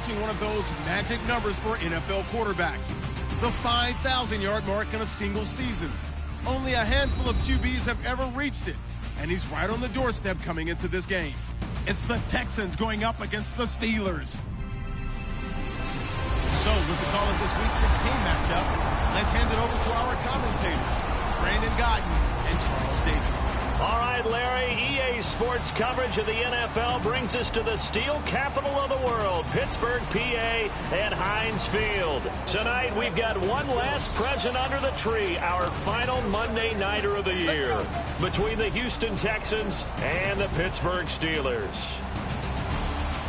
approaching one of those magic numbers for NFL quarterbacks. The 5,000-yard mark in a single season. Only a handful of QBs have ever reached it, and he's right on the doorstep coming into this game. It's the Texans going up against the Steelers. So, with the call of this Week 16 matchup, let's hand it over to our commentators, Brandon Gotten and Charles Davis. All right, Larry, EA Sports coverage of the NFL brings us to the steel capital of the world, Pittsburgh, PA, at Heinz Field. Tonight, we've got one last present under the tree, our final Monday nighter of the year, between the Houston Texans and the Pittsburgh Steelers.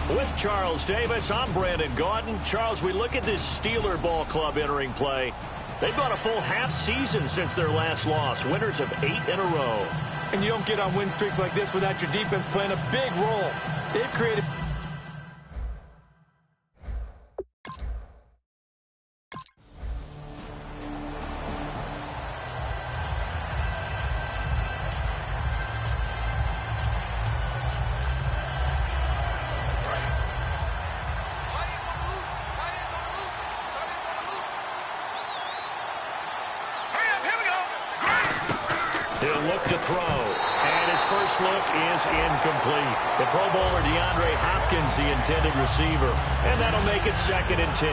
With Charles Davis, I'm Brandon Gaudin. Charles, we look at this Steeler ball club entering play. They've gone a full half season since their last loss, winners of 8 in a row. And you don't get on win streaks like this without your defense playing a big role. They've created... He'll look to throw, and his first look is incomplete. The Pro Bowler DeAndre Hopkins, the intended receiver, and that'll make it 2nd and 10.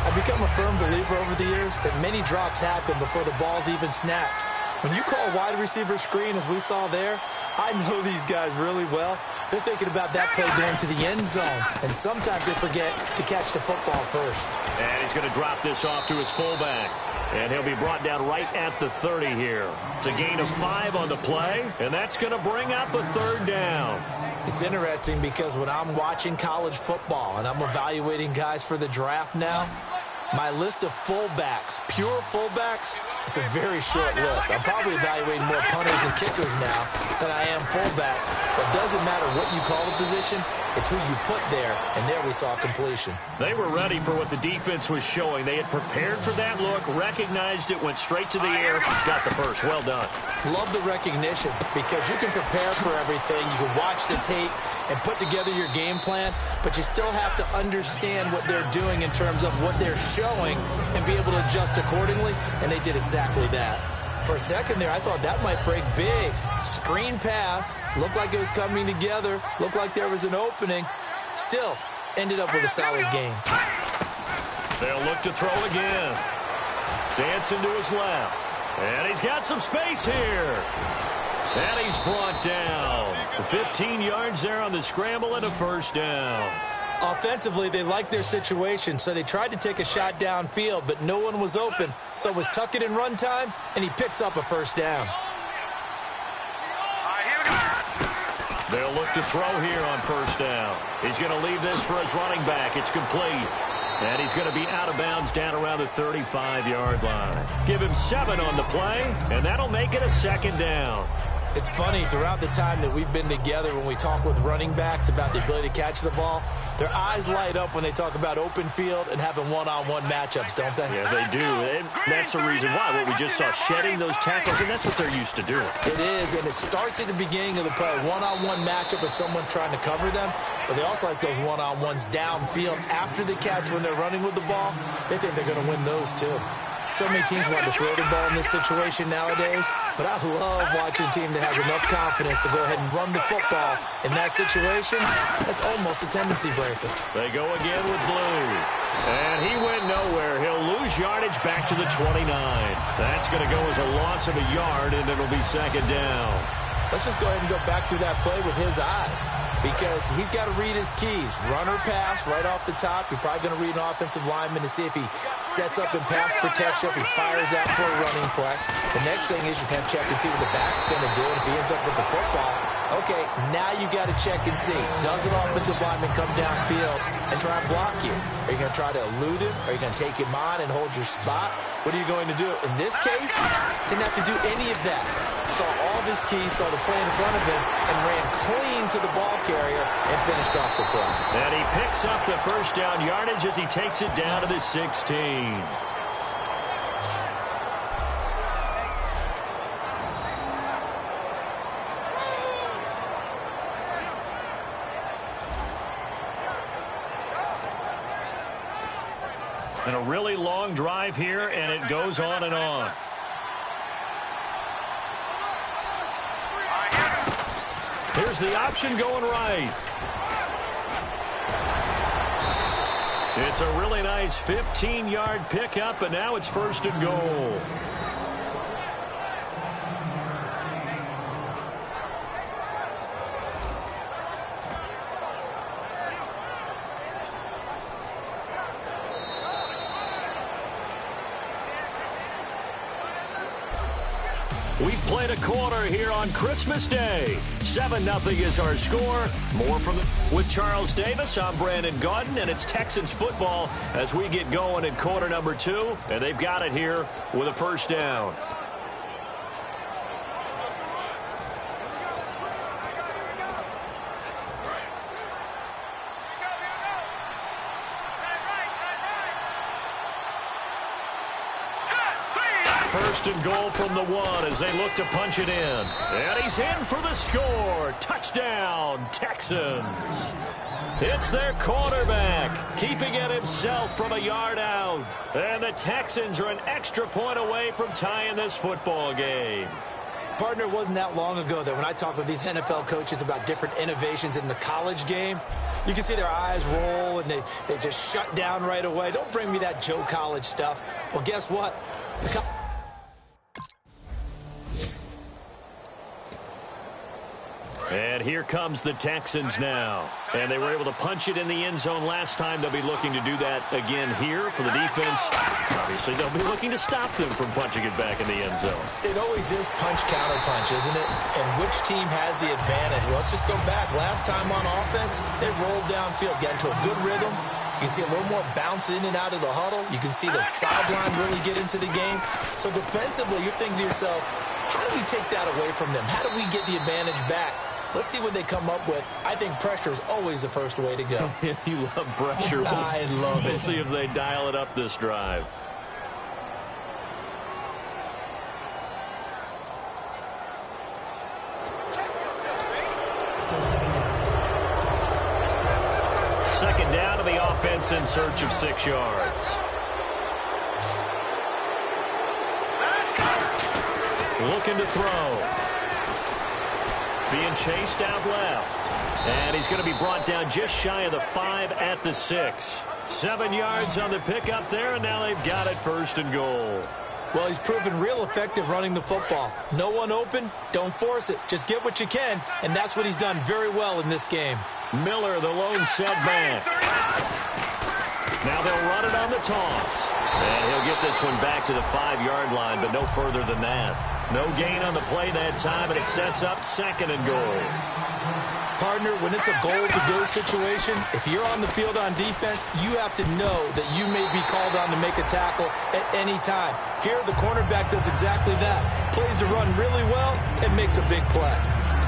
I've become a firm believer over the years that many drops happen before the ball's even snapped. When you call a wide receiver screen, as we saw there, I know these guys really well. They're thinking about that play going to the end zone, and sometimes they forget to catch the football first. And he's going to drop this off to his fullback. And he'll be brought down right at the 30 here. It's a gain of 5 on the play, and that's going to bring up a 3rd down. It's interesting because when I'm watching college football and I'm evaluating guys for the draft now, my list of fullbacks, pure fullbacks, it's a very short list. I'm probably evaluating more punters and kickers now than I am fullbacks. But it doesn't matter what you call the position, it's who you put there, and there we saw completion. They were ready for what the defense was showing. They had prepared for that look, recognized it, went straight to the air. He's got the first. Well done. Love the recognition because you can prepare for everything. You can watch the tape and put together your game plan, but you still have to understand what they're doing in terms of what they're showing and be able to adjust accordingly, and they did exactly that. For a second there, I thought that might break big. Screen pass, looked like it was coming together, looked like there was an opening. Still, ended up with a solid game. They'll look to throw again. Dancing to his left. And he's got some space here. And he's brought down. 15 yards there on the scramble and a 1st down. Offensively, they liked their situation, so they tried to take a shot downfield, but no one was open. So it was tuck it in run time, and he picks up a 1st down. They'll look to throw here on 1st down. He's going to leave this for his running back. It's complete. And he's going to be out of bounds down around the 35-yard line. Give him 7 on the play, and that'll make it a 2nd down. It's funny, throughout the time that we've been together, when we talk with running backs about the ability to catch the ball, their eyes light up when they talk about open field and having one-on-one matchups, don't they? Yeah, they do. And that's the reason why. What we just saw, shedding those tackles, and that's what they're used to doing. It is, and it starts at the beginning of the play. One-on-one matchup if someone's trying to cover them, but they also like those one-on-ones downfield after the catch when they're running with the ball. They think they're going to win those, too. So many teams want to throw the ball in this situation nowadays, but I love watching a team that has enough confidence to go ahead and run the football. In that situation, that's almost a tendency breaker. They go again with Blue. And he went nowhere. He'll lose yardage back to the 29. That's going to go as a loss of a yard, and it'll be 2nd down. Let's just go ahead and go back through that play with his eyes because he's got to read his keys. Run or pass right off the top. You're probably going to read an offensive lineman to see if he sets up in pass protection, if he fires out for a running play. The next thing is you can check and see what the back's going to do. And if he ends up with the football, okay, now you got to check and see. Does an offensive lineman come downfield and try and block you? Are you going to try to elude him? Are you going to take him on and hold your spot? What are you going to do? In this case, didn't have to do any of that. Saw all of his keys, saw the play in front of him, and ran clean to the ball carrier and finished off the play. And he picks up the 1st down yardage as he takes it down to the 16. And a really long drive here, and it goes on and on. Here's the option going right. It's a really nice 15-yard pickup, and now it's 1st and goal. We've played a quarter here on Christmas Day. 7-0 is our score. More from with Charles Davis. I'm Brandon Gaudin, and it's Texans football as we get going in quarter number 2. And they've got it here with a 1st down. First and goal from the 1 as they look to punch it in. And he's in for the score. Touchdown, Texans. It's their quarterback, keeping it himself from a yard out. And the Texans are an extra point away from tying this football game. Partner, wasn't that long ago that when I talk with these NFL coaches about different innovations in the college game, you can see their eyes roll and they just shut down right away. Don't bring me that Joe College stuff. Well, guess what? And here comes the Texans now. And they were able to punch it in the end zone last time. They'll be looking to do that again here for the defense. Obviously, they'll be looking to stop them from punching it back in the end zone. It always is punch-counter-punch, isn't it? And which team has the advantage? Well, let's just go back. Last time on offense, they rolled downfield, got into a good rhythm. You can see a little more bounce in and out of the huddle. You can see the sideline really get into the game. So defensively, you're thinking to yourself, how do we take that away from them? How do we get the advantage back? Let's see what they come up with. I think pressure is always the first way to go. You love pressure. I love it. We'll see if they dial it up this drive. Still second down. Second down to the offense in search of 6 yards. Looking to throw. Being chased out left. And he's going to be brought down just shy of the 5 at the 6. 7 yards on the pickup there, and now they've got it 1st and goal. Well, he's proven real effective running the football. No one open, don't force it. Just get what you can, and that's what he's done very well in this game. Miller, the lone setback. Now they'll run it on the toss. And he'll get this one back to the 5-yard line, but no further than that. No gain on the play that time, and it sets up 2nd and goal. Partner, when it's a goal-to-go situation, if you're on the field on defense, you have to know that you may be called on to make a tackle at any time. Here, the cornerback does exactly that. Plays the run really well and makes a big play.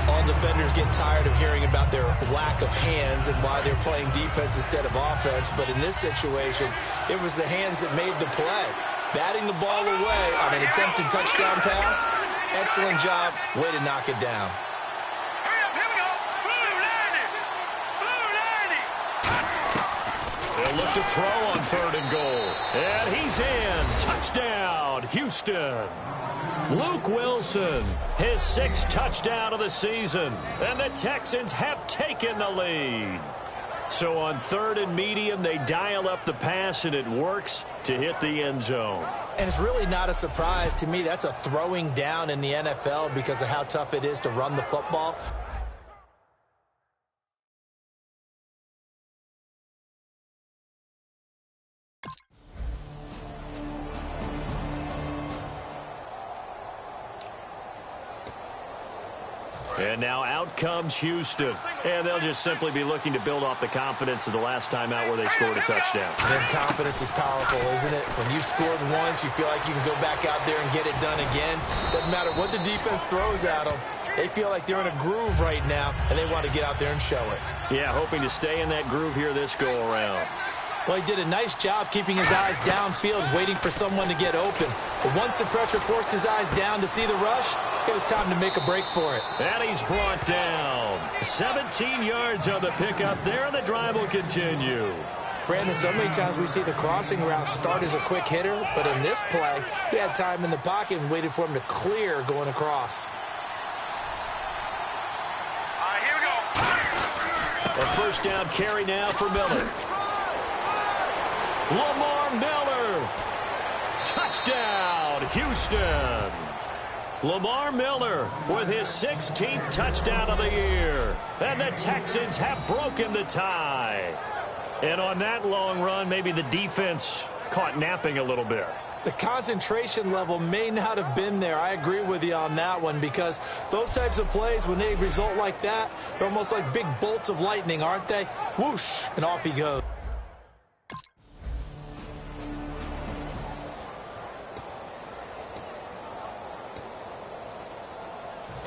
All defenders get tired of hearing about their lack of hands and why they're playing defense instead of offense. But in this situation, it was the hands that made the play. Batting the ball away on an attempted touchdown pass. Excellent job. Way to knock it down. They'll look to throw on 3rd and goal. And he's in. Touchdown, Houston. Luke Wilson, his 6th touchdown of the season. And the Texans have taken the lead. So on 3rd and medium, they dial up the pass, and it works to hit the end zone. And it's really not a surprise to me. That's a throwing down in the NFL because of how tough it is to run the football. And now out comes Houston. And they'll just simply be looking to build off the confidence of the last time out where they scored a touchdown. Then confidence is powerful, isn't it? When you've scored once, you feel like you can go back out there and get it done again. Doesn't matter what the defense throws at them. They feel like they're in a groove right now, and they want to get out there and show it. Yeah, hoping to stay in that groove here this go-around. Well, he did a nice job keeping his eyes downfield, waiting for someone to get open. But once the pressure forced his eyes down to see the rush, it was time to make a break for it. And he's brought down. 17 yards on the pickup there, and the drive will continue. Brandon, so many times we see the crossing route start as a quick hitter, but in this play, he had time in the pocket and waited for him to clear going across. Here we go. A first down carry now for Miller. Lamar Miller. Touchdown, Houston. Lamar Miller with his 16th touchdown of the year. And the Texans have broken the tie. And on that long run, maybe the defense caught napping a little bit. The concentration level may not have been there. I agree with you on that one, because those types of plays, when they result like that, they're almost like big bolts of lightning, aren't they? Whoosh, and off he goes.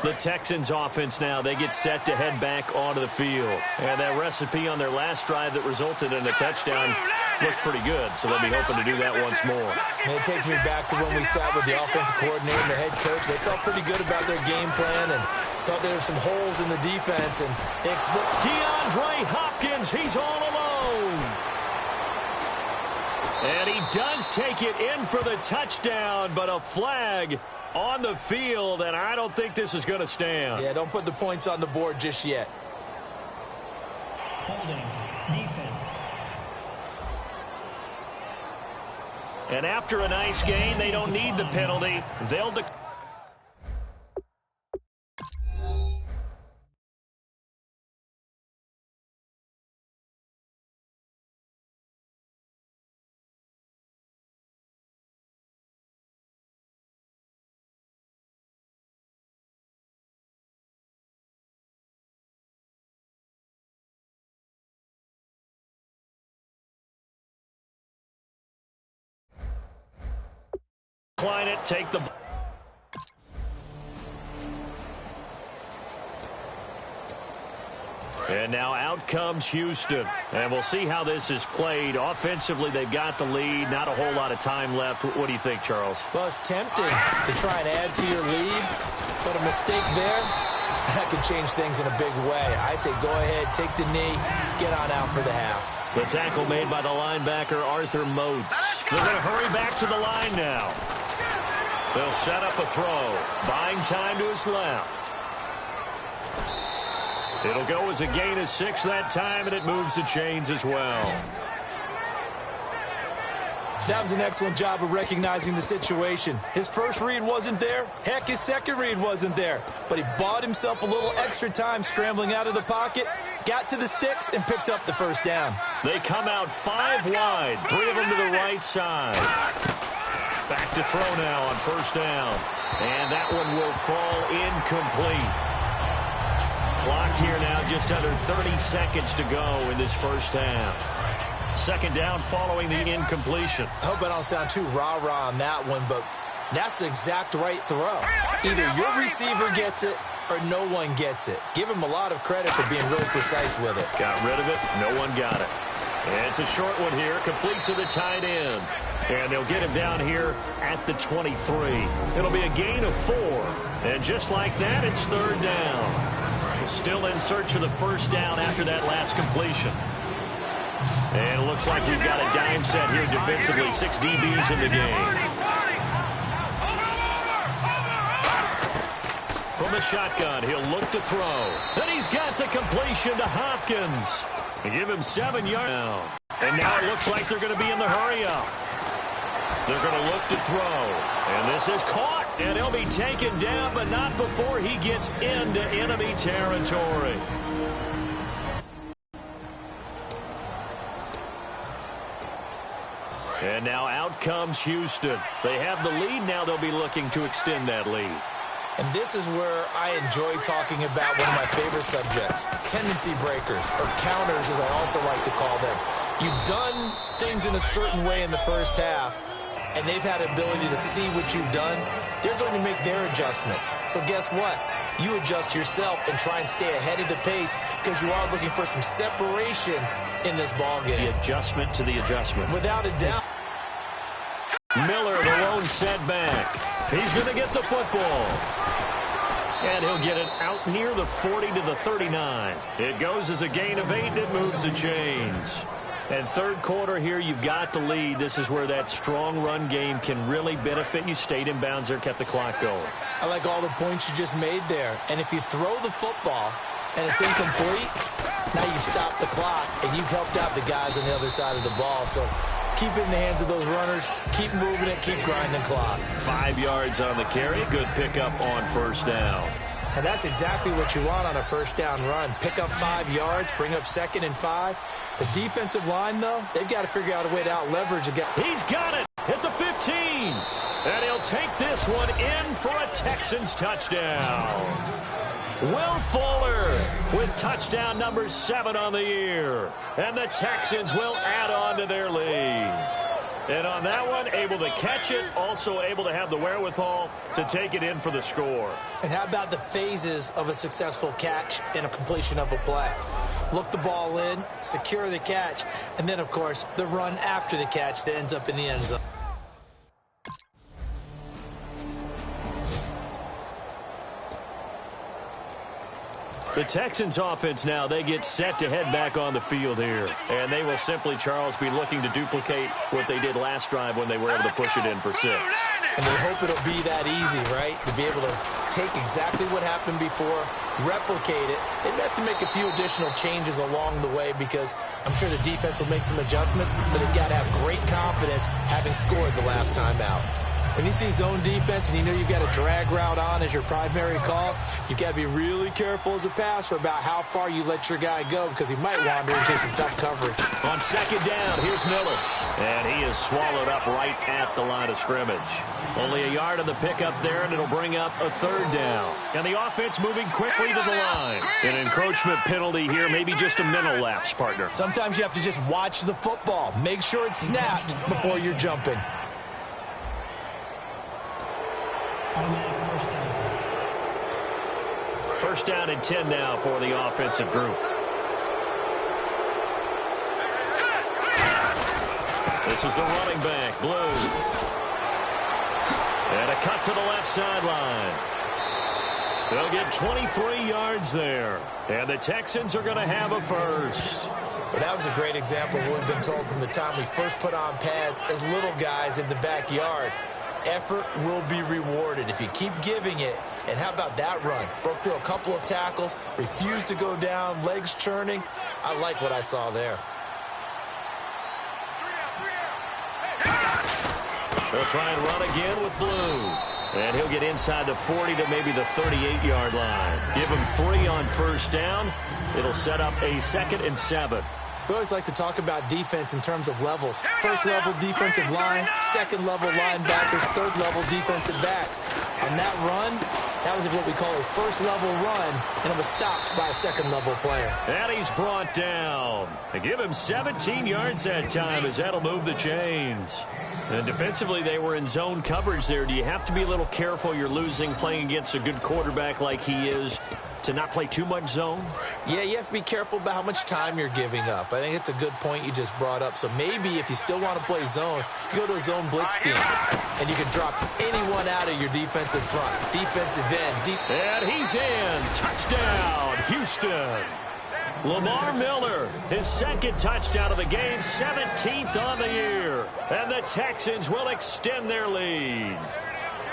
The Texans offense now, they get set to head back onto the field. And that recipe on their last drive that resulted in a touchdown looked pretty good, so they'll be hoping to do that once more. And it takes me back to when we sat with the offensive coordinator and the head coach. They felt pretty good about their game plan and thought there were some holes in the defense. And they DeAndre Hopkins, he's all alone. And he does take it in for the touchdown, but a flag on the field, and I don't think this is going to stand. Yeah, don't put the points on the board just yet. Holding defense. And after a nice gain, they don't need the penalty. They'll decline it, take the... And now out comes Houston. And we'll see how this is played. Offensively, they've got the lead. Not a whole lot of time left. What do you think, Charles? Well, it's tempting to try and add to your lead, but a mistake there, that could change things in a big way. I say go ahead, take the knee, get on out for the half. The tackle made by the linebacker, Arthur Moats. They're going to hurry back to the line now. They'll set up a throw, buying time to his left. It'll go as a gain of 6 that time, and it moves the chains as well. That was an excellent job of recognizing the situation. His first read wasn't there. Heck, his second read wasn't there. But he bought himself a little extra time scrambling out of the pocket, got to the sticks, and picked up the first down. They come out 5 wide, 3 of them to the right side. Back to throw now on first down. And that one will fall incomplete. Clock here now, just under 30 seconds to go in this first half. Second down following the incompletion. I hope I don't sound too rah-rah on that one, but that's the exact right throw. Either your receiver gets it or no one gets it. Give him a lot of credit for being really precise with it. Got rid of it. No one got it. And it's a short one here, complete to the tight end. And they'll get him down here at the 23. It'll be a gain of 4. And just like that, it's third down. Still in search of the first down after that last completion. And it looks like we've got a dime set here defensively. 6 DBs in the game. From the shotgun, he'll look to throw. And he's got the completion to Hopkins. They give him 7 yards now. And now it looks like they're going to be in the hurry-up. They're going to look to throw. And this is caught. And he'll be taken down, but not before he gets into enemy territory. And now out comes Houston. They have the lead. Now they'll be looking to extend that lead. And this is where I enjoy talking about one of my favorite subjects, tendency breakers, or counters as I also like to call them. You've done things in a certain way in the first half, and they've had the ability to see what you've done. They're going to make their adjustments. So guess what? You adjust yourself and try and stay ahead of the pace because you are looking for some separation in this ballgame. The adjustment to the adjustment. Without a doubt. Miller, the lone setback. He's going to get the football. And he'll get it out near the 40 to the 39. It goes as a gain of 8, and it moves the chains. And third quarter here, you've got the lead. This is where that strong run game can really benefit you. Stayed in bounds there, kept the clock going. I like all the points you just made there. And if you throw the football and it's incomplete, now you've stopped the clock and you've helped out the guys on the other side of the ball. So keep it in the hands of those runners. Keep moving it. Keep grinding clock. 5 yards on the carry. Good pickup on first down. And that's exactly what you want on a first down run. Pick up 5 yards, bring up 2nd and 5. The defensive line, though, they've got to figure out a way to out-leverage again. He's got it at the 15. And he'll take this one in for a Texans touchdown. Will Fuller with touchdown number 7 on the year. And the Texans will add on to their lead. And on that one, able to catch it, also able to have the wherewithal to take it in for the score. And how about the phases of a successful catch and a completion of a play? Look the ball in, secure the catch, and then, of course, the run after the catch that ends up in the end zone. The Texans offense now, they get set to head back on the field here. And they will simply, Charles, be looking to duplicate what they did last drive when they were able to push it in for 6. And they hope it'll be that easy, right? To be able to take exactly what happened before, replicate it. They have to make a few additional changes along the way because I'm sure the defense will make some adjustments, but they've got to have great confidence having scored the last time out. When you see zone defense and you know you've got a drag route on as your primary call, you've got to be really careful as a passer about how far you let your guy go because he might wander into some tough coverage. On second down, here's Miller. And he is swallowed up right at the line of scrimmage. Only a yard on the pickup there, and it'll bring up a 3rd down. And the offense moving quickly to the line. An encroachment penalty here, maybe just a mental lapse, partner. Sometimes you have to just watch the football. Make sure it's snapped before you're jumping. Automatic first down. First down and 10 now for the offensive group. This is the running back, Blue. And a cut to the left sideline. They'll get 23 yards there. And the Texans are going to have a first. Well, that was a great example of what we've been told from the time we first put on pads as little guys in the backyard. Effort will be rewarded if you keep giving it. And how about that run? Broke through a couple of tackles, refused to go down, legs churning. I like what I saw there. They'll try and run again with Blue. And he'll get inside the 40 to maybe the 38-yard line. Give him 3 on first down. It'll set up a 2nd and 7. We always like to talk about defense in terms of levels. First level defensive line, second level linebackers, third level defensive backs. On that run, that was what we call a first level run, and it was stopped by a second level player. And he's brought down. They give him 17 yards that time as that'll move the chains. And defensively, they were in zone coverage there. Do you have to be a little careful? You're losing playing against a good quarterback like he is to not play too much zone? Yeah, you have to be careful about how much time you're giving up. I think it's a good point you just brought up. So maybe if you still want to play zone, you go to a zone blitz scheme, and you can drop anyone out of your defensive front, defensive end. And he's in. Touchdown, Houston. Lamar Miller, his 2nd touchdown of the game, 17th on the year. And the Texans will extend their lead.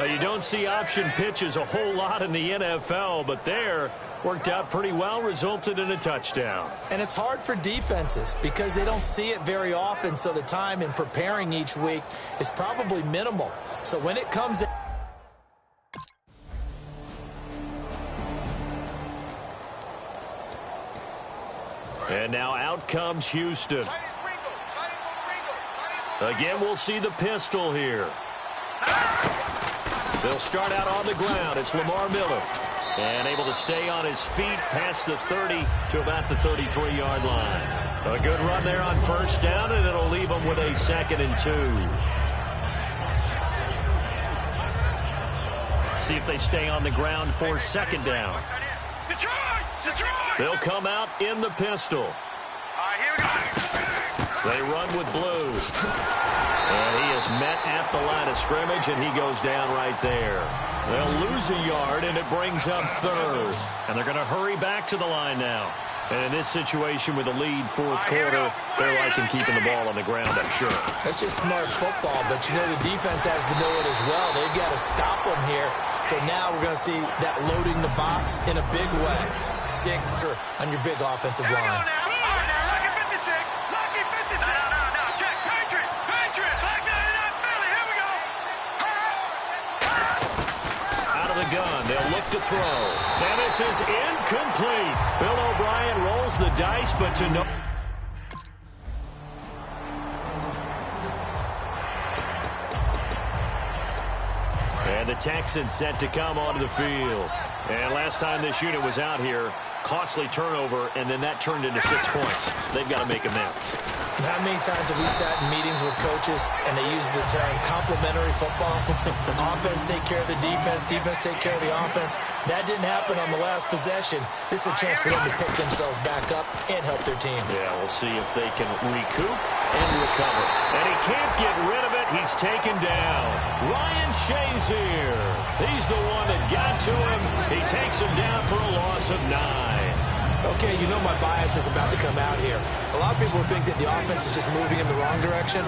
You don't see option pitches a whole lot in the NFL, but there worked out pretty well, resulted in a touchdown. And it's hard for defenses because they don't see it very often, so the time in preparing each week is probably minimal. So when it comes in, and now out comes Houston. Again, we'll see the pistol here. They'll start out on the ground. It's Lamar Miller. And able to stay on his feet past the 30 to about the 33-yard line. A good run there on first down, and it'll leave them with a 2nd and 2. See if they stay on the ground for 2nd down. They'll come out in the pistol. They run with Blue. And he is met at the line of scrimmage, and he goes down right there. They'll lose a yard, and it brings up 3rd. And they're going to hurry back to the line now. And in this situation with a lead fourth quarter, they're liking keeping the ball on the ground, I'm sure. That's just smart football, but you know the defense has to know it as well. They've got to stop them here. So now we're going to see that loading the box in a big way. 6 on your big offensive line. Gun. They'll look to throw. And this is incomplete. Bill O'Brien rolls the dice, but to no... And the Texans set to come onto the field. And last time this unit was out here, costly turnover, and then that turned into 6 points. They've got to make amends. And how many times have we sat in meetings with coaches and they use the term complementary football? Offense take care of the defense, defense take care of the offense. That didn't happen on the last possession. This is a chance for them to pick themselves back up and help their team. Yeah, we'll see if they can recoup and recover. And he can't get rid of it. He's taken down. Ryan Shazier. He's the one that got to him. He takes him down for a loss of 9. Okay, you know my bias is about to come out here. A lot of people think that the offense is just moving in the wrong direction.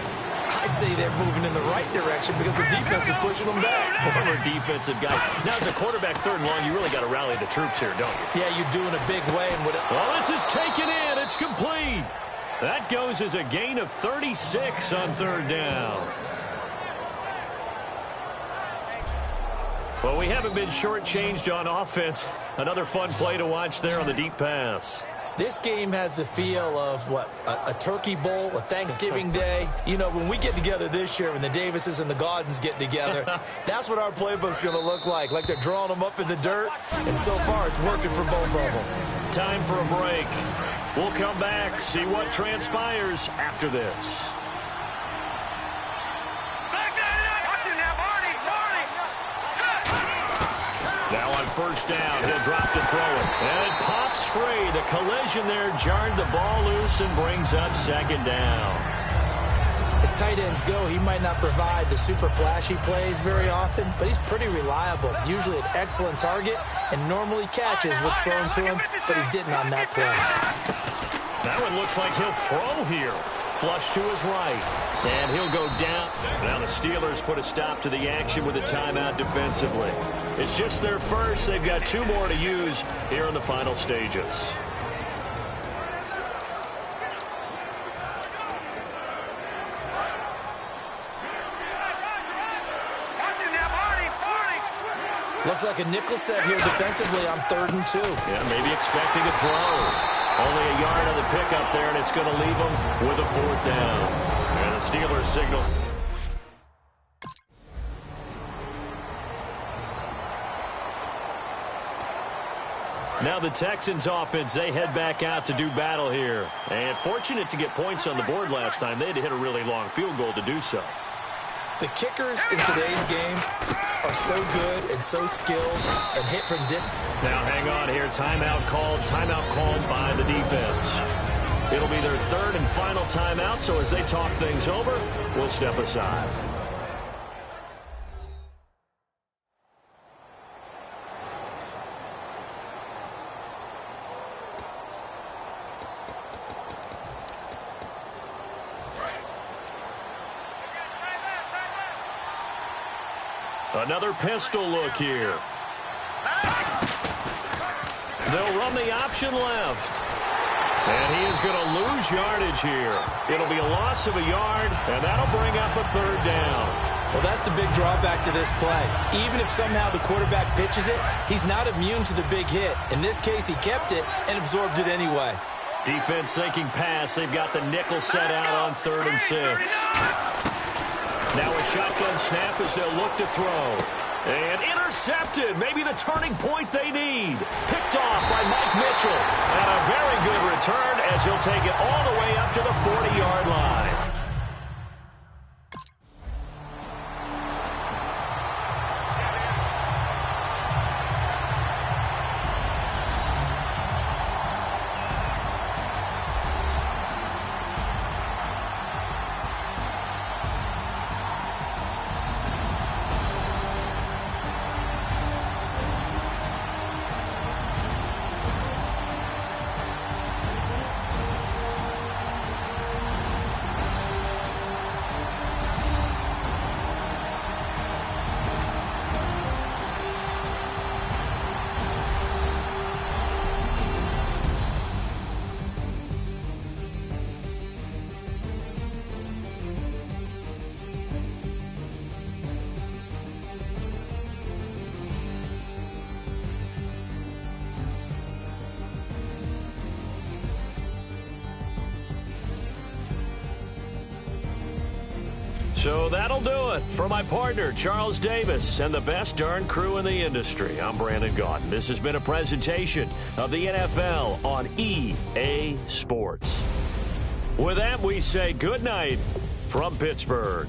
I'd say they're moving in the right direction because the defense is pushing them back. Former defensive guy. Now, as a quarterback, 3rd and long, you really got to rally the troops here, don't you? Yeah, you do in a big way. And well, this is taken in. It's complete. That goes as a gain of 36 on 3rd down. Well, we haven't been shortchanged on offense. Another fun play to watch there on the deep pass. This game has the feel of, what, a turkey bowl, a Thanksgiving day. You know, when we get together this year, when the Davises and the Gaudens get together, that's what our playbook's going to look like they're drawing them up in the dirt, and so far it's working for both of them. Time for a break. We'll come back, see what transpires after this. Now on 1st down, he'll drop to throw it. And it pops free. The collision there jarred the ball loose and brings up 2nd down. As tight ends go, he might not provide the super flashy plays very often, but he's pretty reliable. Usually an excellent target and normally catches what's thrown to him, but he didn't on that play. That one looks like he'll throw here. Flush to his right. And he'll go down. Now the Steelers put a stop to the action with a timeout defensively. It's just their first. They've got 2 more to use here in the final stages. Looks like a nickel set here defensively on 3rd and 2. Yeah, maybe expecting a throw. Only a yard on the pickup there, and it's going to leave them with a 4th down. And the Steelers signal. Now the Texans offense, they head back out to do battle here. And fortunate to get points on the board last time. They had to hit a really long field goal to do so. The kickers in today's game are so good and so skilled and hit from distance. Now hang on here. Timeout called by the defense. It'll be their 3rd and final timeout, so as they talk things over, we'll step aside. Another pistol look here. They'll run the option left. And he is going to lose yardage here. It'll be a loss of a yard, and that'll bring up a 3rd down. Well, that's the big drawback to this play. Even if somehow the quarterback pitches it, he's not immune to the big hit. In this case, he kept it and absorbed it anyway. Defense thinking pass. They've got the nickel set out on 3rd and 6. Now a shotgun snap as they'll look to throw. And intercepted. Maybe the turning point they need. Picked off by Mike Mitchell. And a very good return as he'll take it all the way up to the 40-yard line. So that'll do it. For my partner, Charles Davis, and the best darn crew in the industry, I'm Brandon Gaudin. This has been a presentation of the NFL on EA Sports. With that, we say good night from Pittsburgh.